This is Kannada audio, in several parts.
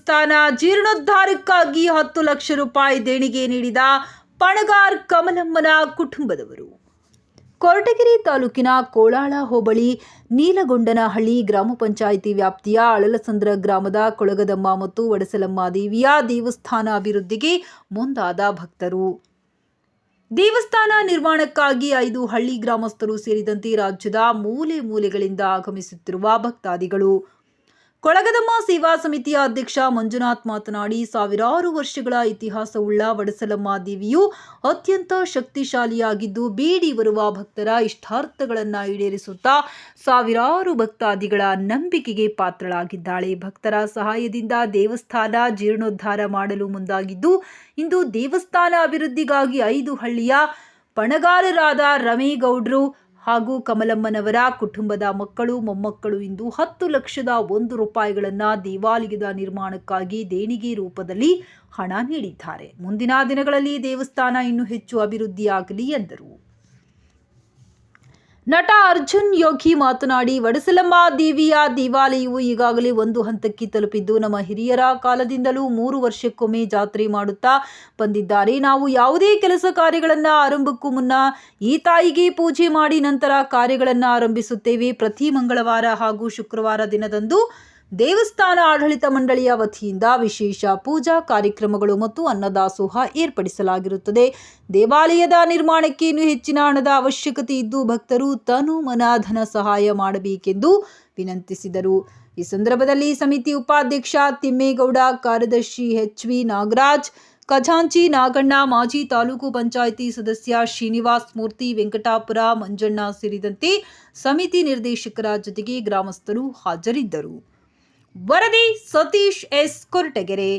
ದೇವಸ್ಥಾನ ಜೀರ್ಣೋದ್ಧಾರಕ್ಕಾಗಿ 10 ಲಕ್ಷ ರೂಪಾಯಿ ದೇಣಿಗೆ ನೀಡಿದ ಪಣಗಾರ್ ಕಮಲಮ್ಮನ ಕುಟುಂಬದವರು. ಕೊರಟಗೆರೆ ತಾಲೂಕಿನ ಕೋಳಾಳ ಹೋಬಳಿ ನೀಲಗೊಂಡನಹಳ್ಳಿ ಗ್ರಾಮ ಪಂಚಾಯಿತಿ ವ್ಯಾಪ್ತಿಯ ಅಳಲಸಂದ್ರ ಗ್ರಾಮದ ಕೊಳಗದಮ್ಮ ಮತ್ತು ವಡಸಲಮ್ಮ ದೇವಿಯ ದೇವಸ್ಥಾನ ಅಭಿವೃದ್ಧಿಗೆ ಮುಂದಾದ ಭಕ್ತರು. ದೇವಸ್ಥಾನ ನಿರ್ಮಾಣಕ್ಕಾಗಿ 5 ಹಳ್ಳಿ ಗ್ರಾಮಸ್ಥರು ಸೇರಿದಂತೆ ರಾಜ್ಯದ ಮೂಲೆ ಮೂಲೆಗಳಿಂದ ಆಗಮಿಸುತ್ತಿರುವ ಭಕ್ತಾದಿಗಳು. ಕೊಳಗದಮ್ಮ ಸೇವಾ ಸಮಿತಿಯ ಅಧ್ಯಕ್ಷ ಮಂಜುನಾಥ್ ಮಾತನಾಡಿ, ಸಾವಿರಾರು ವರ್ಷಗಳ ಇತಿಹಾಸವುಳ್ಳ ವಡಸಲಮ್ಮ ದೇವಿಯು ಅತ್ಯಂತ ಶಕ್ತಿಶಾಲಿಯಾಗಿದ್ದು, ಬೇಡಿ ಬರುವ ಭಕ್ತರ ಇಷ್ಟಾರ್ಥಗಳನ್ನು ಈಡೇರಿಸುತ್ತಾ ಸಾವಿರಾರು ಭಕ್ತಾದಿಗಳ ನಂಬಿಕೆಗೆ ಪಾತ್ರಳಾಗಿದ್ದಾಳೆ. ಭಕ್ತರ ಸಹಾಯದಿಂದ ದೇವಸ್ಥಾನ ಜೀರ್ಣೋದ್ಧಾರ ಮಾಡಲು ಮುಂದಾಗಿದ್ದು, ಇಂದು ದೇವಸ್ಥಾನ ಅಭಿವೃದ್ಧಿಗಾಗಿ 5 ಹಳ್ಳಿಯ ಪಣಗಾರರಾದ ರಮೇಗೌಡರು ಹಾಗೂ ಕಮಲಮ್ಮನವರ ಕುಟುಂಬದ ಮಕ್ಕಳು ಮೊಮ್ಮಕ್ಕಳು ಇಂದು 10 ಲಕ್ಷದ 1 ರೂಪಾಯಿಗಳನ್ನು ದೇವಾಲಯದ ನಿರ್ಮಾಣಕ್ಕಾಗಿ ದೇಣಿಗೆ ರೂಪದಲ್ಲಿ ಹಣ ನೀಡಿದ್ದಾರೆ. ಮುಂದಿನ ದಿನಗಳಲ್ಲಿ ದೇವಸ್ಥಾನ ಇನ್ನೂ ಹೆಚ್ಚು ಅಭಿವೃದ್ಧಿಯಾಗಲಿ ಎಂದರು. ನಟ ಅರ್ಜುನ್ ಯೋಗಿ ಮಾತನಾಡಿ, ವಡಸಲಮ್ಮ ದೇವಿಯ ದೇವಾಲಯವು ಈಗಾಗಲೇ ಒಂದು ಹಂತಕ್ಕೆ ತಲುಪಿದ್ದು, ನಮ್ಮ ಹಿರಿಯರ ಕಾಲದಿಂದಲೂ 3 ವರ್ಷಕ್ಕೊಮ್ಮೆ ಜಾತ್ರೆ ಮಾಡುತ್ತಾ ಬಂದಿದ್ದಾರೆ. ನಾವು ಯಾವುದೇ ಕೆಲಸ ಕಾರ್ಯಗಳನ್ನು ಆರಂಭಕ್ಕೂ ಮುನ್ನ ಈ ತಾಯಿಗೆ ಪೂಜೆ ಮಾಡಿ ನಂತರ ಕಾರ್ಯಗಳನ್ನು ಆರಂಭಿಸುತ್ತೇವೆ. ಪ್ರತಿ ಮಂಗಳವಾರ ಹಾಗೂ ಶುಕ್ರವಾರ ದಿನದಂದು ದೇವಸ್ಥಾನ ಆಡಳಿತ ಮಂಡಳಿಯ ವತಿಯಿಂದ ವಿಶೇಷ ಪೂಜಾ ಕಾರ್ಯಕ್ರಮಗಳು ಮತ್ತು ಅನ್ನದಾಸೋಹ ಏರ್ಪಡಿಸಲಾಗಿರುತ್ತದೆ. ದೇವಾಲಯದ ನಿರ್ಮಾಣಕ್ಕೆ ಇನ್ನೂ ಹೆಚ್ಚಿನ ಹಣದ ಅವಶ್ಯಕತೆ ಇದ್ದು, ಭಕ್ತರು ತನು ಮನ ಧನ ಸಹಾಯ ಮಾಡಬೇಕೆಂದು ವಿನಂತಿಸಿದರು. ಈ ಸಂದರ್ಭದಲ್ಲಿ ಸಮಿತಿ ಉಪಾಧ್ಯಕ್ಷ ತಿಮ್ಮೇಗೌಡ, ಕಾರ್ಯದರ್ಶಿ HV ನಾಗರಾಜ್, ಖಜಾಂಚಿ ನಾಗಣ್ಣ, ಮಾಜಿ ತಾಲೂಕು ಪಂಚಾಯಿತಿ ಸದಸ್ಯ ಶ್ರೀನಿವಾಸ್ ಮೂರ್ತಿ, ವೆಂಕಟಾಪುರ, ಮಂಜಣ್ಣ ಸೇರಿದಂತೆ ಸಮಿತಿ ನಿರ್ದೇಶಕರ ಜೊತೆಗೆ ಗ್ರಾಮಸ್ಥರು ಹಾಜರಿದ್ದರು. ವರದಿ ಸತೀಶ್ S, ಕೊರಟಗೆರೆ.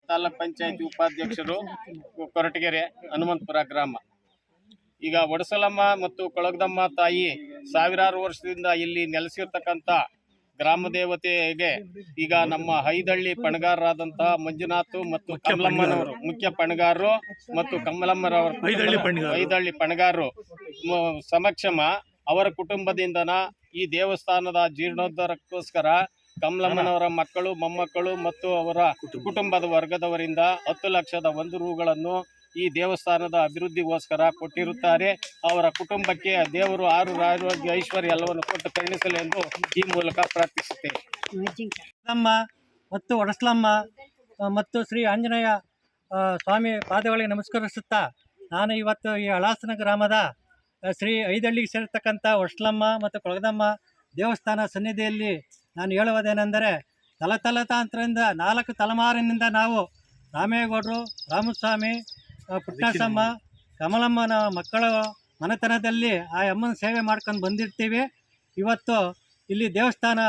ತಾಲೂಕ್ ಪಂಚಾಯತಿ ಉಪಾಧ್ಯಕ್ಷರು, ಕೊರಟಗೆರೆ, ಹನುಮಂತಪುರ ಗ್ರಾಮ. ಈಗ ವಡಸಲಮ್ಮ ಮತ್ತು ಕೊಳಗದಮ್ಮ ತಾಯಿ ಸಾವಿರಾರು ವರ್ಷದಿಂದ ಇಲ್ಲಿ ನೆಲೆಸಿರ್ತಕ್ಕಂಥ ಗ್ರಾಮ ದೇವತೆಗೆ ಈಗ ನಮ್ಮ ಐದಳ್ಳಿ ಪಣಗಾರರಾದಂತಹ ಮಂಜುನಾಥ್ ಮತ್ತು ಕಮಲಮ್ಮನವರು ಮುಖ್ಯ ಪಣಗಾರರು ಮತ್ತು ಕಮಲಮ್ಮರವರು ಐದಳ್ಳಿ ಪಣಗಾರರು ಸಮಕ್ಷಮ ಅವರ ಕುಟುಂಬದಿಂದನ ಈ ದೇವಸ್ಥಾನದ ಜೀರ್ಣೋದ್ಧಾರಕ್ಕೋಸ್ಕರ ಕಮಲಮ್ಮನವರ ಮಕ್ಕಳು, ಮೊಮ್ಮಕ್ಕಳು ಮತ್ತು ಅವರ ಕುಟುಂಬದ ವರ್ಗದವರಿಂದ 10 ಲಕ್ಷದ 1 ರೂಗಳನ್ನು ಈ ದೇವಸ್ಥಾನದ ಅಭಿವೃದ್ಧಿಗೋಸ್ಕರ ಕೊಟ್ಟಿರುತ್ತಾರೆ. ಅವರ ಕುಟುಂಬಕ್ಕೆ ದೇವರು ಆರೋಗ್ಯ ಐಶ್ವರ್ಯ ಎಲ್ಲವನ್ನು ಕೊಟ್ಟು ಕರುಣಿಸಲಿ ಎಂದು ಈ ಮೂಲಕ ಪ್ರಾರ್ಥಿಸುತ್ತೇವೆ. ಮತ್ತು ವಡಸಲಮ್ಮ ಮತ್ತು ಶ್ರೀ ಆಂಜನೇಯ ಸ್ವಾಮಿ ಪಾದಗಳಿಗೆ ನಮಸ್ಕರಿಸುತ್ತಾ, ನಾನು ಇವತ್ತು ಈ ಹಳಾಸನ ಗ್ರಾಮದ ಶ್ರೀ ಐದಳ್ಳಿಗೆ ಸೇರಿರ್ತಕ್ಕಂಥ ವಡಸಲಮ್ಮ ಮತ್ತು ಕೊಳಗದಮ್ಮ ದೇವಸ್ಥಾನ ಸನ್ನಿಧಿಯಲ್ಲಿ ನಾನು ಹೇಳುವುದೇನೆಂದರೆ, ತಲತಲಾಂತರದಿಂದ 4 ತಲೆಮಾರಿನಿಂದ ನಾವು ರಾಮೇಗೌಡರು, ರಾಮಸ್ವಾಮಿ, ಪುಟ್ಟಸಮ್ಮ, ಕಮಲಮ್ಮನ ಮಕ್ಕಳ ಮನೆತನದಲ್ಲಿ ಆ ಅಮ್ಮನ ಸೇವೆ ಮಾಡ್ಕೊಂಡು ಬಂದಿರ್ತೀವಿ. ಇವತ್ತು ಇಲ್ಲಿ ದೇವಸ್ಥಾನ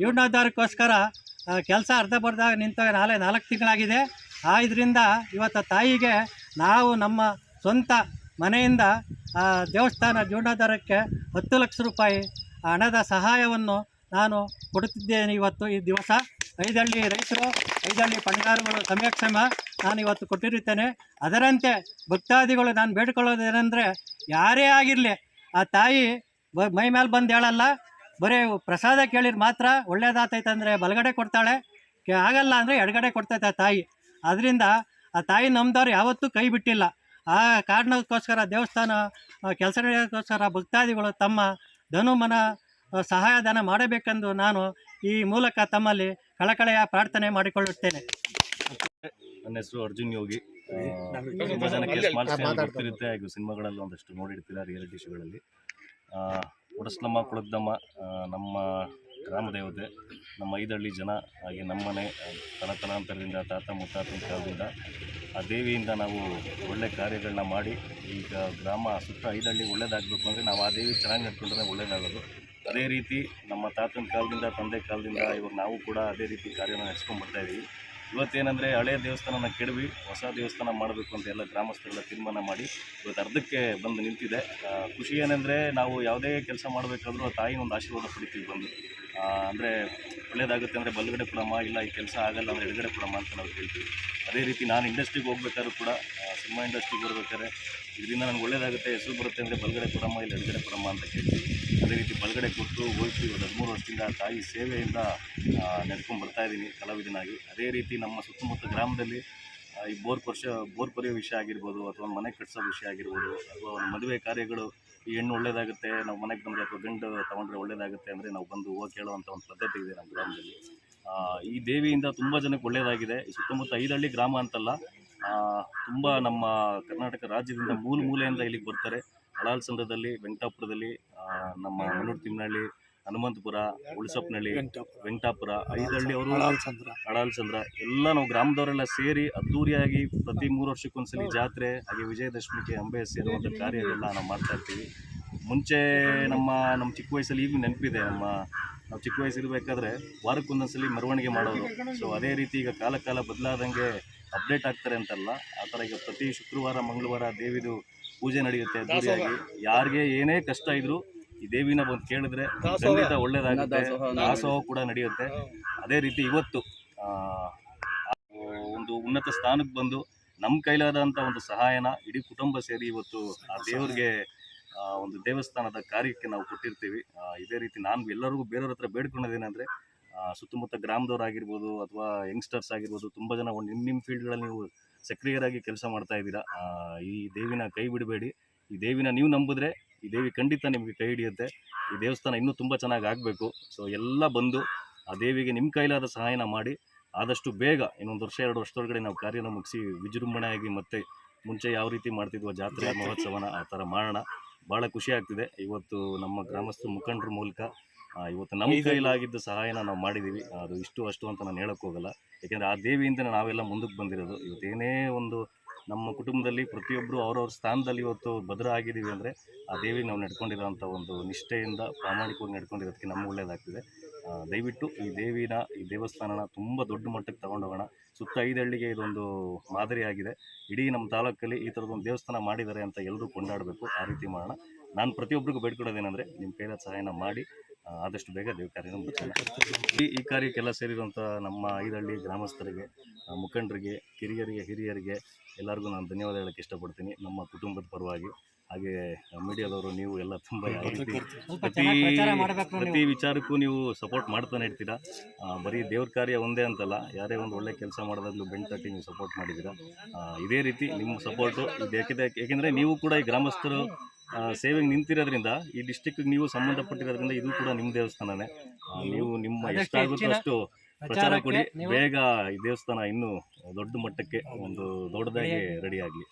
ಜೀರ್ಣೋದ್ಧಾರಕ್ಕೋಸ್ಕರ ಕೆಲಸ ಅರ್ಧಬರ್ಧ ನಿಂತ 4 ತಿಂಗಳಾಗಿದೆ. ಇದರಿಂದ ಇವತ್ತು ತಾಯಿಗೆ ನಾವು ನಮ್ಮ ಸ್ವಂತ ಮನೆಯಿಂದ ದೇವಸ್ಥಾನ ಜೀರ್ಣೋದ್ಧಾರಕ್ಕೆ 10 ಲಕ್ಷ ರೂಪಾಯಿ ಹಣದ ಸಹಾಯವನ್ನು ನಾನು ಕೊಡುತ್ತಿದ್ದೇನೆ. ಇವತ್ತು ಈ ದಿವಸ ಐದಳ್ಳಿ ರೈತರು, ಐದಳ್ಳಿ ಪಣಗಾರಗಳು ಸಮಕ್ಷಮ ನಾನು ಇವತ್ತು ಕೊಟ್ಟಿರುತ್ತೇನೆ. ಅದರಂತೆ ಭಕ್ತಾದಿಗಳು ನಾನು ಬೇಡ್ಕೊಳ್ಳೋದೇನೆಂದರೆ, ಯಾರೇ ಆಗಿರಲಿ ಆ ತಾಯಿ ಮೈ ಮೇಲೆ ಬಂದು ಹೇಳಲ್ಲ, ಬರೀ ಪ್ರಸಾದ ಕೇಳಿದ್ರೆ ಮಾತ್ರ ಒಳ್ಳೇದಾಗ್ತೈತೆ ಅಂದರೆ ಬಲಗಡೆ ಕೊಡ್ತಾಳೆ, ಆಗಲ್ಲ ಅಂದರೆ ಎಡಗಡೆ ಕೊಡ್ತೈತೆ ಆ ತಾಯಿ. ಅದರಿಂದ ಆ ತಾಯಿ ನಮ್ದವ್ರು ಯಾವತ್ತೂ ಕೈ ಬಿಟ್ಟಿಲ್ಲ. ಆ ಕಾರಣಕ್ಕೋಸ್ಕರ ದೇವಸ್ಥಾನ ಕೆಲಸ ನಡೆಯೋಕ್ಕೋಸ್ಕರ ಭಕ್ತಾದಿಗಳು ತಮ್ಮ ಧನುಮನ ಸಹಾಯಧನ ಮಾಡಬೇಕೆಂದು ನಾನು ಈ ಮೂಲಕ ತಮ್ಮಲ್ಲಿ ಕಳಕಳೆಯ ಪ್ರಾರ್ಥನೆ ಮಾಡಿಕೊಳ್ಳುತ್ತೇನೆ. ನನ್ನ ಹೆಸರು ಅರ್ಜುನ್ ಯೋಗಿ. ತುಂಬ ಜನಕ್ಕೆ ಸ್ಮಾಲ್ ಸ್ಕ್ರೀನ್ ಗೊತ್ತಿರುತ್ತೆ, ಹಾಗೂ ಸಿನಿಮಾಗಳಲ್ಲಿ ಒಂದಷ್ಟು ನೋಡಿರ್ತೀರ, ರಿಯಾಲಿಟಿ ಶೋಗಳಲ್ಲಿ. ವಡಸಲಮ್ಮ, ಕೊಳಗದಮ್ಮ ನಮ್ಮ ಗ್ರಾಮ ದೇವತೆ, ನಮ್ಮ ಐದಳ್ಳಿ ಜನ, ಹಾಗೆ ನಮ್ಮನೆ ತಲತಲಾಂತರದಿಂದ ತಾತ ಮುತ್ತಾತನ ಕಾಲದಿಂದ ಆ ದೇವಿಯಿಂದ ನಾವು ಒಳ್ಳೆ ಕಾರ್ಯಗಳನ್ನ ಮಾಡಿ ಈಗ ಗ್ರಾಮ ಸುತ್ತ ಐದಳ್ಳಿ ಒಳ್ಳೇದಾಗಬೇಕು ಅಂದರೆ ನಾವು ಆ ದೇವಿ ಚೆನ್ನಾಗಿ ನಡ್ಕೊಂಡ್ರೆ ಒಳ್ಳೇದಾಗೋದು. ಅದೇ ರೀತಿ ನಮ್ಮ ತಾತನ ಕಾಲದಿಂದ, ತಂದೆ ಕಾಲದಿಂದ ಇವಾಗ ನಾವು ಕೂಡ ಅದೇ ರೀತಿ ಕಾರ್ಯನ ನಡೆಸ್ಕೊಂಡು ಬರ್ತಾಯಿದ್ದೀವಿ. ಇವತ್ತೇನೆಂದರೆ, ಹಳೆಯ ದೇವಸ್ಥಾನನ ಕೆಡವಿ ಹೊಸ ದೇವಸ್ಥಾನ ಮಾಡಬೇಕು ಅಂತ ಎಲ್ಲ ಗ್ರಾಮಸ್ಥರೆಲ್ಲ ತೀರ್ಮಾನ ಮಾಡಿ ಇವತ್ತು ಅರ್ಧಕ್ಕೆ ಬಂದು ನಿಂತಿದೆ. ಖುಷಿ ಏನೆಂದರೆ, ನಾವು ಯಾವುದೇ ಕೆಲಸ ಮಾಡಬೇಕಾದ್ರೂ ಆ ತಾಯಿನ ಒಂದು ಆಶೀರ್ವಾದ ಪಡಿತೀವಿ ಬಂದು. ಅಂದರೆ ಒಳ್ಳೇದಾಗುತ್ತೆ ಅಂದರೆ ಬಲಗಡೆ ಕೊಡಮ್ಮ, ಇಲ್ಲ ಈ ಕೆಲಸ ಆಗಲ್ಲ ಅಂದರೆ ಎಡಗಡೆ ಕೊಡಮ್ಮ ಅಂತ ನಾವು ಹೇಳ್ತೀವಿ. ಅದೇ ರೀತಿ ನಾನು ಇಂಡಸ್ಟ್ರಿಗೆ ಹೋಗ್ಬೇಕಾದ್ರೂ ಕೂಡ, ಸಿನಿಮಾ ಇಂಡಸ್ಟ್ರಿಗೆ ಬರ್ಬೇಕಾದ್ರೆ ಇದರಿಂದ ನನಗೆ ಒಳ್ಳೇದಾಗುತ್ತೆ, ಹೆಸರು ಬರುತ್ತೆ ಅಂದರೆ ಬಲಗಡೆ ಕೊಡಮ್ಮ ಇಲ್ಲ ಎಡಗಡೆ ಕೊಡಮ್ಮ ಅಂತ ಕೇಳ್ತೀವಿ. ಅದೇ ರೀತಿ ಬಲಗಡೆ ಕೊಟ್ಟು ಹೋಗ್ತೀವಿ. 13 ವರ್ಷದಿಂದ ತಾಯಿ ಸೇವೆಯಿಂದ ನಡ್ಕೊಂಡು ಬರ್ತಾಯಿದ್ದೀನಿ ಕಲಾವಿದನಾಗಿ. ಅದೇ ರೀತಿ ನಮ್ಮ ಸುತ್ತಮುತ್ತ ಗ್ರಾಮದಲ್ಲಿ ಈ ಬೋರ್ ಕೊರೆಯೋ ವಿಷಯ ಆಗಿರ್ಬೋದು, ಅಥವಾ ಒಂದು ಮನೆ ಕಟ್ಸೋ ವಿಷಯ ಆಗಿರ್ಬೋದು, ಅಥವಾ ಒಂದು ಮದುವೆ ಕಾರ್ಯಗಳು, ಈ ಹೆಣ್ಣು ಒಳ್ಳೇದಾಗುತ್ತೆ, ನಾವು ಮನೆಗೆ ಬಂದರೆ ಅಥವಾ ಗಂಡು ತೊಗೊಂಡ್ರೆ ಒಳ್ಳೇದಾಗುತ್ತೆ ಅಂದರೆ ನಾವು ಬಂದು ಹೋಗಿ ಕೇಳುವಂಥ ಒಂದು ಪದ್ಧತಿ ಇದೆ ನಮ್ಮ ಗ್ರಾಮದಲ್ಲಿ. ಈ ದೇವಿಯಿಂದ ತುಂಬ ಜನಕ್ಕೆ ಒಳ್ಳೆಯದಾಗಿದೆ. ಈ ಸುತ್ತಮುತ್ತ ಐದಳ್ಳಿ ಗ್ರಾಮ ಅಂತಲ್ಲ, ತುಂಬ ನಮ್ಮ ಕರ್ನಾಟಕ ರಾಜ್ಯದಿಂದ ಮೂಲೆಯಿಂದ ಇಲ್ಲಿಗೆ ಬರ್ತಾರೆ. ಹಳಾಲ್ಸಂದ್ರದಲ್ಲಿ, ವೆಂಕಟಾಪುರದಲ್ಲಿ, ನಮ್ಮ ಮನೂರು ತಿಮ್ಮನಹಳ್ಳಿ, ಹನುಮಂತಪುರ, ಉಳಸಪ್ಪನಹಳ್ಳಿ, ವೆಂಕಟಾಪುರ, ಐದಳ್ಳಿ ಅವರು, ಹಳಾಲ್ಸಂದ್ರ ಎಲ್ಲ ನಾವು ಗ್ರಾಮದವರೆಲ್ಲ ಸೇರಿ ಅದ್ದೂರಿಯಾಗಿ ಪ್ರತಿ 3 ವರ್ಷಕ್ಕೊಂದ್ಸಲಿ ಜಾತ್ರೆ, ಹಾಗೆ ವಿಜಯದಶಮಿಗೆ ಅಂಬೆ ಸೇರುವಂಥ ಕಾರ್ಯಗಳೆಲ್ಲ ನಾವು ಮಾಡ್ತಾಯಿರ್ತೀವಿ. ಮುಂಚೆ ನಮ್ಮ ಚಿಕ್ಕ ವಯಸ್ಸಲ್ಲಿ ಈಗಲೂ ನೆನಪಿದೆ, ನಾವು ಚಿಕ್ಕ ವಯಸ್ಸಿರಬೇಕಾದ್ರೆ ವಾರಕ್ಕೊಂದೊಂದ್ಸಲಿ ಮೆರವಣಿಗೆ ಮಾಡೋರು. ಸೊ ಅದೇ ರೀತಿ ಈಗ ಕಾಲ ಬದಲಾದಂಗೆ ಅಪ್ಡೇಟ್ ಆಗ್ತಾರೆ ಅಂತಲ್ಲ, ಆ ಥರ ಈಗ ಪ್ರತಿ ಶುಕ್ರವಾರ, ಮಂಗಳವಾರ ದೇವಿದು ಪೂಜೆ ನಡೆಯುತ್ತೆ ಅದ್ದೂರಿಯಾಗಿ. ಯಾರಿಗೆ ಏನೇ ಕಷ್ಟ ಇದ್ರೂ ಈ ದೇವಿನ ಬಂದು ಕೇಳಿದ್ರೆ ಖಂಡಿತ ಒಳ್ಳೇದಾಗುತ್ತೆ. ದಾಸೋಹ ಕೂಡ ನಡೆಯುತ್ತೆ. ಅದೇ ರೀತಿ ಇವತ್ತು ಒಂದು ಉನ್ನತ ಸ್ಥಾನಕ್ಕೆ ಬಂದು ನಮ್ಮ ಕೈಲಾದಂಥ ಒಂದು ಸಹಾಯನ ಇಡೀ ಕುಟುಂಬ ಸೇರಿ ಇವತ್ತು ಆ ದೇವ್ರಿಗೆ ಒಂದು ದೇವಸ್ಥಾನದ ಕಾರ್ಯಕ್ಕೆ ನಾವು ಕೊಟ್ಟಿರ್ತೀವಿ. ಇದೇ ರೀತಿ ನಾನು ಎಲ್ಲರಿಗೂ ಬೇರೆಯವ್ರ ಹತ್ರ ಬೇಡ್ಕೊಳ್ಳೋದೇನೆಂದರೆ, ಸುತ್ತಮುತ್ತ ಗ್ರಾಮದವರಾಗಿರ್ಬೋದು ಅಥವಾ ಯಂಗ್ಸ್ಟರ್ಸ್ ಆಗಿರ್ಬೋದು, ತುಂಬ ಜನ ನಿಮ್ಮ ಫೀಲ್ಡ್ಗಳಲ್ಲಿ ನೀವು ಸಕ್ರಿಯರಾಗಿ ಕೆಲಸ ಮಾಡ್ತಾ ಇದ್ದೀರಾ. ಈ ದೇವಿನ ಕೈ ಬಿಡಬೇಡಿ. ಈ ದೇವಿನ ನೀವು ನಂಬಿದ್ರೆ ಈ ದೇವಿ ಖಂಡಿತ ನಿಮಗೆ ಕೈ ಹಿಡಿಯುತ್ತೆ. ಈ ದೇವಸ್ಥಾನ ಇನ್ನೂ ತುಂಬ ಚೆನ್ನಾಗಿ ಆಗಬೇಕು. ಸೊ ಎಲ್ಲ ಬಂದು ಆ ದೇವಿಗೆ ನಿಮ್ಮ ಕೈಲಾದ ಸಹಾಯನ ಮಾಡಿ ಆದಷ್ಟು ಬೇಗ ಇನ್ನೊಂದು ವರ್ಷ 2 ವರ್ಷದೊಳಗಡೆ ನಾವು ಕಾರ್ಯನ ಮುಗಿಸಿ ವಿಜೃಂಭಣೆಯಾಗಿ ಮತ್ತೆ ಮುಂಚೆ ಯಾವ ರೀತಿ ಮಾಡ್ತಿದ್ವೋ ಜಾತ್ರೆ ಮಹೋತ್ಸವನ ಆ ಥರ ಮಾಡೋಣ. ಭಾಳ ಖುಷಿ ಆಗ್ತಿದೆ. ಇವತ್ತು ನಮ್ಮ ಗ್ರಾಮಸ್ಥರ ಮುಖಂಡರ ಮೂಲಕ ಇವತ್ತು ನಮ್ಮ ಕೈಲಾಗಿದ್ದ ಸಹಾಯನ ನಾವು ಮಾಡಿದ್ದೀವಿ. ಅದು ಇಷ್ಟು ಅಷ್ಟು ಅಂತ ನಾನು ಹೇಳೋಕ್ಕೆ ಹೋಗಲ್ಲ, ಯಾಕೆಂದರೆ ಆ ದೇವಿಯಿಂದ ನಾವೆಲ್ಲ ಮುಂದಕ್ಕೆ ಬಂದಿರೋದು. ಇವತ್ತೇನೇ ಒಂದು ನಮ್ಮ ಕುಟುಂಬದಲ್ಲಿ ಪ್ರತಿಯೊಬ್ಬರು ಅವ್ರವ್ರ ಸ್ಥಾನದಲ್ಲಿ ಇವತ್ತು ಭದ್ರ ಆಗಿದ್ದೀವಿ ಅಂದರೆ ಆ ದೇವಿಗೆ ನಾವು ನಡ್ಕೊಂಡಿರೋಂಥ ಒಂದು ನಿಷ್ಠೆಯಿಂದ ಪ್ರಾಮಾಣಿಕವಾಗಿ ನಡ್ಕೊಂಡಿರೋದಕ್ಕೆ ನಮ್ಗೆ ಒಳ್ಳೆಯದಾಗ್ತಿದೆ. ದಯವಿಟ್ಟು ಈ ದೇವಸ್ಥಾನನ ತುಂಬ ದೊಡ್ಡ ಮಟ್ಟಕ್ಕೆ ತಗೊಂಡೋಗೋಣ. ಸುತ್ತ 5 ಹಳ್ಳಿಗೆ ಇದೊಂದು ಮಾದರಿಯಾಗಿದೆ. ಇಡೀ ನಮ್ಮ ತಾಲೂಕಲ್ಲಿ ಈ ಥರದೊಂದು ದೇವಸ್ಥಾನ ಮಾಡಿದ್ದಾರೆ ಅಂತ ಎಲ್ಲರೂ ಕೊಂಡಾಡಬೇಕು. ಆ ರೀತಿ ಮಾಡೋಣ. ನಾನು ಪ್ರತಿಯೊಬ್ಬರಿಗೂ ಬೇಡ್ಕೊಡೋದೇನೆಂದರೆ ನಿಮ್ಮ ಕೈಲಾದ ಸಹಾಯನ ಮಾಡಿ ಆದಷ್ಟು ಬೇಗ ದೇವ ಕಾರ್ಯನ ಮುಗಿಸೋಣ. ಈ ಕಾರ್ಯಕ್ಕೆಲ್ಲ ಸೇರಿರುವಂಥ ನಮ್ಮ 5 ಹಳ್ಳಿ ಗ್ರಾಮಸ್ಥರಿಗೆ, ಮುಖಂಡರಿಗೆ, ಹಿರಿಯರಿಗೆ ಎಲ್ಲರಿಗೂ ನಾನು ಧನ್ಯವಾದ ಹೇಳೋಕ್ಕೆ ಇಷ್ಟಪಡ್ತೀನಿ ನಮ್ಮ ಕುಟುಂಬದ ಪರವಾಗಿ. ಹಾಗೆ ಮೀಡಿಯಾದವರು ನೀವು ಎಲ್ಲ ತುಂಬ ಯಾವ ರೀತಿ ಪ್ರತಿ ವಿಚಾರಕ್ಕೂ ನೀವು ಸಪೋರ್ಟ್ ಮಾಡ್ತಾನೆ ಇರ್ತೀರಾ. ಬರೀ ದೇವ್ರ ಕಾರ್ಯ ಒಂದೇ ಅಂತಲ್ಲ, ಯಾರೇ ಒಂದು ಒಳ್ಳೆ ಕೆಲಸ ಮಾಡೋದಾಗಲೂ ಬೆನ್ನು ತಟ್ಟಿ ನೀವು ಸಪೋರ್ಟ್ ಮಾಡಿದ್ದೀರಾ. ಇದೇ ರೀತಿ ನಿಮ್ಮ ಸಪೋರ್ಟು ಏಕೆಂದರೆ ನೀವು ಕೂಡ ಈ ಗ್ರಾಮಸ್ಥರು ಸೇವೆಗೆ ನಿಂತಿರೋದ್ರಿಂದ, ಈ ಡಿಸ್ಟಿಕ್ಗೆ ನೀವು ಸಂಬಂಧಪಟ್ಟಿರೋದ್ರಿಂದ ಇದು ಕೂಡ ನಿಮ್ಮ ದೇವಸ್ಥಾನನೇ. ನೀವು ನಿಮ್ಮ ಎಷ್ಟಾಗುತ್ತೋ ಅಷ್ಟು ಪ್ರಚಾರ ಕೊಡಿ. ಬೇಗ ಈ ದೇವಸ್ಥಾನ ಇನ್ನೂ ದೊಡ್ಡ ಮಟ್ಟಕ್ಕೆ ಒಂದು ದೊಡ್ಡದಾಗಿ ರೆಡಿ ಆಗಲಿ.